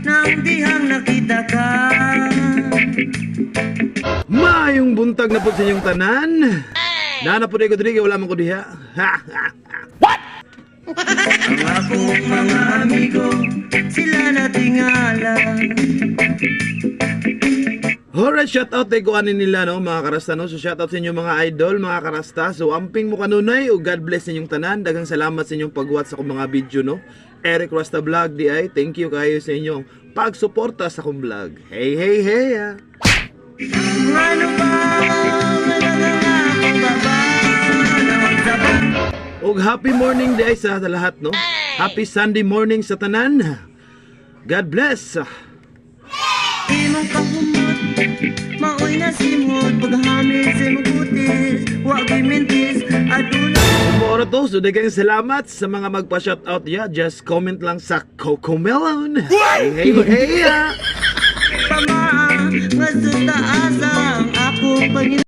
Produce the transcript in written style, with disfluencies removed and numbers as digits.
nang dihang nakita ka. Maayong buntag na po sa inyong tanan. Nana po ko diri, wala man ko diha. Ang akong mga amigo, sila natingala. Alright, shoutout tayo kuhanin nila, no, mga karasta, no. So shoutout sa inyo mga idol, mga karasta. So amping mo kanunay o God bless sa inyong tanan. Dagang salamat sa inyong pag-watch sa akong mga video, no. Eric Rasta Vlog di ay, thank you kayo sa inyong pagsuporta sa akong vlog. Hey, hey, hey, ah. Ano ba malangangako baba ng sabang. Og happy morning di ay sa lahat, no. Happy Sunday morning sa tanan. God bless. Imong kahumot, maoy na simot, paghamit sa imong kutis, wag mintis, aduna. Moro to, so dagang salamat sa mga magpa-shoutout ya. Just comment lang sa Cocomelon. Hey, hey, hey, ah. Pamaa, nga sa taas ang ako pangin.